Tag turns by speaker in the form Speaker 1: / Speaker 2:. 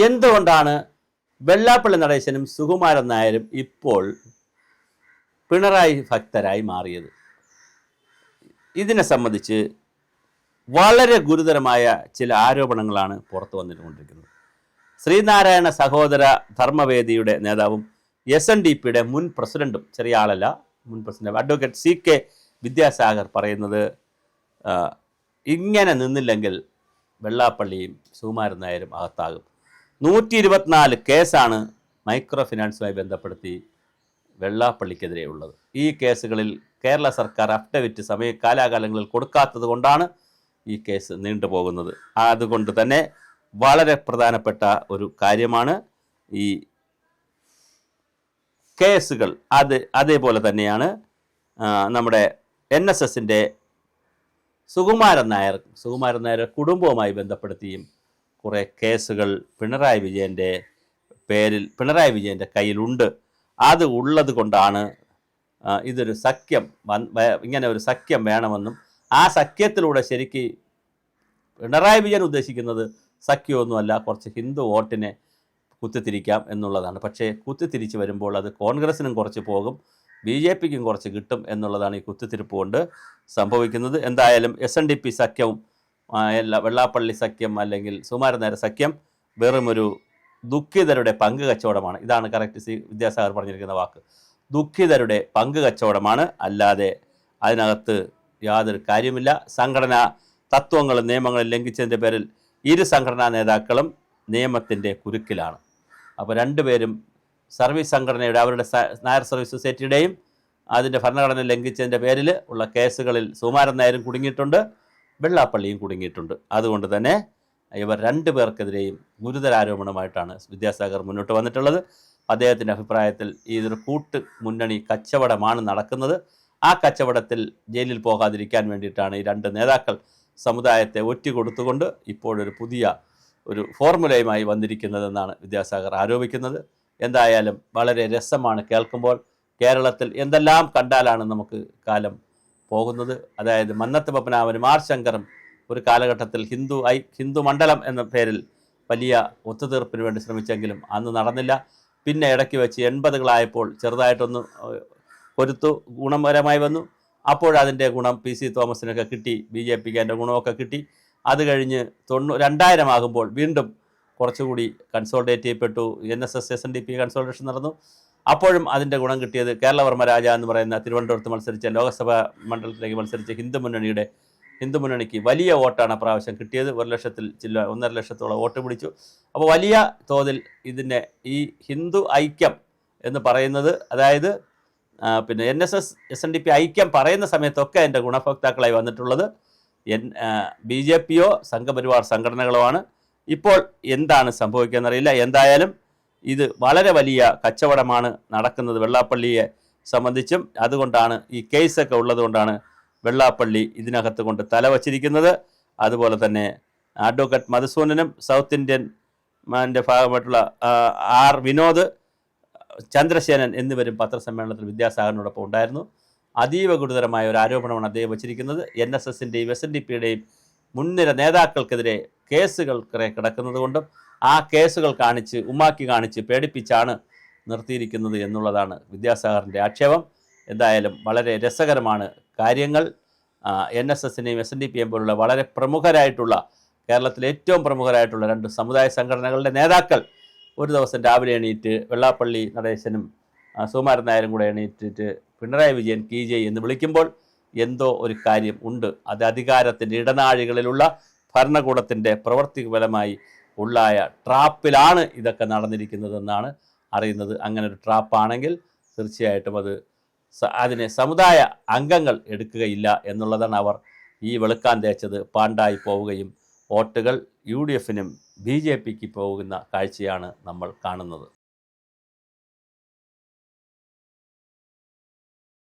Speaker 1: എന്തുകൊണ്ടാണ് വെള്ളാപ്പള്ളി നടേശനും സുകുമാരൻ നായരും ഇപ്പോൾ പിണറായി ഭക്തരായി മാറിയത്? ഇതിനെ സംബന്ധിച്ച് വളരെ ഗുരുതരമായ ചില ആരോപണങ്ങളാണ് പുറത്തു വന്നിട്ടുകൊണ്ടിരിക്കുന്നത്. ശ്രീനാരായണ സഹോദര ധർമ്മവേദിയുടെ നേതാവും SNDPയുടെ മുൻ പ്രസിഡന്റും, ചെറിയ ആളല്ല, മുൻ പ്രസിഡന്റ് അഡ്വക്കേറ്റ് CK വിദ്യാസാഗർ പറയുന്നത്, ഇങ്ങനെ നിന്നില്ലെങ്കിൽ വെള്ളാപ്പള്ളിയും സുകുമാരൻ നായരും അകത്താകും. 124 കേസാണ് മൈക്രോ ഫിനാൻസുമായി ബന്ധപ്പെടുത്തി വെള്ളാപ്പള്ളിക്കെതിരെ ഉള്ളത്. ഈ കേസുകളിൽ കേരള സർക്കാർ അഫിഡവിറ്റ് കാലാകാലങ്ങളിൽ കൊടുക്കാത്തത് കൊണ്ടാണ് ഈ കേസ് നീണ്ടുപോകുന്നത്. അതുകൊണ്ട് തന്നെ വളരെ പ്രധാനപ്പെട്ട ഒരു കാര്യമാണ് ഈ കേസുകൾ. അതേപോലെ തന്നെയാണ് നമ്മുടെ NSSൻ്റെ സുകുമാരൻ നായർ കുടുംബവുമായി ബന്ധപ്പെടുത്തിയും കുറേ കേസുകൾ പിണറായി വിജയൻ്റെ കയ്യിലുണ്ട്. അത് ഉള്ളത് കൊണ്ടാണ് ഇതൊരു സഖ്യം, ഇങ്ങനെ ഒരു സഖ്യം വേണമെന്നും ആ സഖ്യത്തിലൂടെ ശരിക്ക് പിണറായി വിജയൻ ഉദ്ദേശിക്കുന്നത് സഖ്യമൊന്നുമല്ല, കുറച്ച് ഹിന്ദു വോട്ടിനെ കുത്തിത്തിരിക്കാം എന്നുള്ളതാണ്. പക്ഷേ കുത്തിത്തിരിച്ച് വരുമ്പോൾ അത് കോൺഗ്രസിനും കുറച്ച് പോകും, BJPക്കും കുറച്ച് കിട്ടും എന്നുള്ളതാണ് ഈ കുത്തിത്തിരിപ്പ് കൊണ്ട് സംഭവിക്കുന്നത്. എന്തായാലും SNDP സഖ്യവും വെള്ളാപ്പള്ളി സഖ്യം അല്ലെങ്കിൽ സുകുമാരൻ നായർ സഖ്യം വെറുമൊരു ദുഃഖിതരുടെ പങ്ക് കച്ചവടമാണ്. ഇതാണ് കറക്റ്റ് വിദ്യാസാഗർ പറഞ്ഞിരിക്കുന്ന വാക്ക്. ദുഃഖിതരുടെ പങ്ക് കച്ചവടമാണ്, അല്ലാതെ അതിനകത്ത് യാതൊരു കാര്യമില്ല. സംഘടനാ തത്വങ്ങളും നിയമങ്ങളും ലംഘിച്ചതിൻ്റെ പേരിൽ ഇരു സംഘടനാ നേതാക്കളും നിയമത്തിൻ്റെ കുരുക്കിലാണ്. അപ്പോൾ രണ്ടുപേരും സർവീസ് സംഘടനയുടെ, അവരുടെ നായർ സർവീസ് സൊസൈറ്റിയുടെയും അതിൻ്റെ ഭരണഘടന ലംഘിച്ചതിൻ്റെ പേരിൽ ഉള്ള കേസുകളിൽ സുകുമാരൻ നായരും കുടുങ്ങിയിട്ടുണ്ട്, വെള്ളാപ്പള്ളിയും കുടുങ്ങിയിട്ടുണ്ട്. അതുകൊണ്ട് തന്നെ ഇവർ രണ്ടുപേർക്കെതിരെയും ഗുരുതരാരോപണമായിട്ടാണ് വിദ്യാസാഗർ മുന്നോട്ട് വന്നിട്ടുള്ളത്. അദ്ദേഹത്തിൻ്റെ അഭിപ്രായത്തിൽ ഇതൊരു കൂട്ട് മുന്നണി കച്ചവടമാണ് നടക്കുന്നത്. ആ കച്ചവടത്തിൽ ജയിലിൽ പോകാതിരിക്കാൻ വേണ്ടിയിട്ടാണ് ഈ രണ്ട് നേതാക്കൾ സമുദായത്തെ ഒറ്റുകൊടുത്തുകൊണ്ട് ഇപ്പോഴൊരു പുതിയ ഒരു ഫോർമുലയുമായി വന്നിരിക്കുന്നതെന്നാണ് വിദ്യാസാഗർ ആരോപിക്കുന്നത്. എന്തായാലും വളരെ രസമാണ് കേൾക്കുമ്പോൾ. കേരളത്തിൽ എന്തെല്ലാം കണ്ടാലാണ് നമുക്ക് കാലം പോകുന്നത്. അതായത് മന്നത്ത് പത്മനാഭനും R ശങ്കറും ഒരു കാലഘട്ടത്തിൽ ഹിന്ദു മണ്ഡലം എന്ന പേരിൽ വലിയ ഒത്തുതീർപ്പിന് വേണ്ടി ശ്രമിച്ചെങ്കിലും അന്ന് നടന്നില്ല. പിന്നെ ഇടയ്ക്ക് വെച്ച് 80കളായപ്പോൾ ചെറുതായിട്ടൊന്ന് പൊരുത്തു ഗുണപരമായി വന്നു. അപ്പോഴതിൻ്റെ ഗുണം PC തോമസിനൊക്കെ കിട്ടി, BJPക്ക് അതിൻ്റെ ഗുണമൊക്കെ കിട്ടി. അത് കഴിഞ്ഞ് 2000 ആകുമ്പോൾ വീണ്ടും കുറച്ചുകൂടി കൺസോൾട്ടേറ്റ് ചെയ്യപ്പെട്ടു. NSS SNDP കൺസോൾട്ടേഷൻ നടന്നു. അപ്പോഴും അതിൻ്റെ ഗുണം കിട്ടിയത് കേരളവർമ്മ രാജ എന്ന് പറയുന്ന തിരുവനന്തപുരത്ത് മത്സരിച്ച ലോക്സഭാ മണ്ഡലത്തിലേക്ക് മത്സരിച്ച ഹിന്ദു മുന്നണിക്ക് വലിയ വോട്ടാണ് പ്രാവശ്യം കിട്ടിയത്. 1.5 ലക്ഷത്തോളം വോട്ട് പിടിച്ചു. അപ്പോൾ വലിയ തോതിൽ ഇതിൻ്റെ ഈ ഹിന്ദു ഐക്യം എന്ന് പറയുന്നത്, അതായത് പിന്നെ NSS SNDP ഐക്യം പറയുന്ന സമയത്തൊക്കെ അതിൻ്റെ ഗുണഭോക്താക്കളായി വന്നിട്ടുള്ളത് BJPയോ സംഘപരിവാർ സംഘടനകളോ ആണ്. ഇപ്പോൾ എന്താണ് സംഭവിക്കുകയെന്നറിയില്ല. എന്തായാലും ഇത് വളരെ വലിയ കച്ചവടമാണ് നടക്കുന്നത് വെള്ളാപ്പള്ളിയെ സംബന്ധിച്ചും. അതുകൊണ്ടാണ് ഈ കേസൊക്കെ ഉള്ളതുകൊണ്ടാണ് വെള്ളാപ്പള്ളി ഇതിനകത്ത് കൊണ്ട് തലവച്ചിരിക്കുന്നത്. അതുപോലെ തന്നെ അഡ്വക്കേറ്റ് മധുസൂദനനും സൗത്ത് ഇന്ത്യൻ ഭാഗമായിട്ടുള്ള R വിനോദ്, ചന്ദ്രസേനൻ എന്നിവരും പത്രസമ്മേളനത്തിൽ വിദ്യാസാഗറിനോടൊപ്പം ഉണ്ടായിരുന്നു. അതീവ ഗുരുതരമായ ഒരു ആരോപണമാണ് അദ്ദേഹം വച്ചിരിക്കുന്നത്. NSSൻ്റെയും SNDPയുടെയും മുൻനിര നേതാക്കൾക്കെതിരെ കേസുകൾ കിടക്കുന്നത് കൊണ്ടും ആ കേസുകൾ ഉമ്മാക്കി കാണിച്ച് പേടിപ്പിച്ചാണ് നിർത്തിയിരിക്കുന്നത് എന്നുള്ളതാണ് വിദ്യാസാഗറിൻ്റെ ആക്ഷേപം. എന്തായാലും വളരെ രസകരമാണ് കാര്യങ്ങൾ. NSSനെയും SNDPയെയും പോലുള്ള വളരെ പ്രമുഖരായിട്ടുള്ള, കേരളത്തിലെ ഏറ്റവും പ്രമുഖരായിട്ടുള്ള 2 സമുദായ സംഘടനകളുടെ നേതാക്കൾ ഒരു ദിവസം രാവിലെ എണീറ്റ് വെള്ളാപ്പള്ളി നടേശനും സുകുമാരൻ നായരും കൂടെ എണീറ്റിട്ട് പിണറായി വിജയൻ KJ എന്ന് വിളിക്കുമ്പോൾ എന്തോ ഒരു കാര്യം ഉണ്ട്. അത് അധികാരത്തിൻ്റെ ഇടനാഴികളിലുള്ള ഭരണകൂടത്തിൻ്റെ പ്രവൃത്തി ഫലമായി ഉള്ളായ ട്രാപ്പിലാണ് ഇതൊക്കെ നടന്നിരിക്കുന്നതെന്നാണ് അറിയുന്നത്. അങ്ങനെ ഒരു ട്രാപ്പാണെങ്കിൽ തീർച്ചയായിട്ടും അതിനെ സമുദായ അംഗങ്ങൾ എടുക്കുകയില്ല എന്നുള്ളതാണ്. അവർ ഈ വെളുക്കാൻ തേച്ചത് പാണ്ടായി പോവുകയും വോട്ടുകൾ UDFനും BJPക്ക് പോകുന്ന കാഴ്ചയാണ് നമ്മൾ കാണുന്നത്.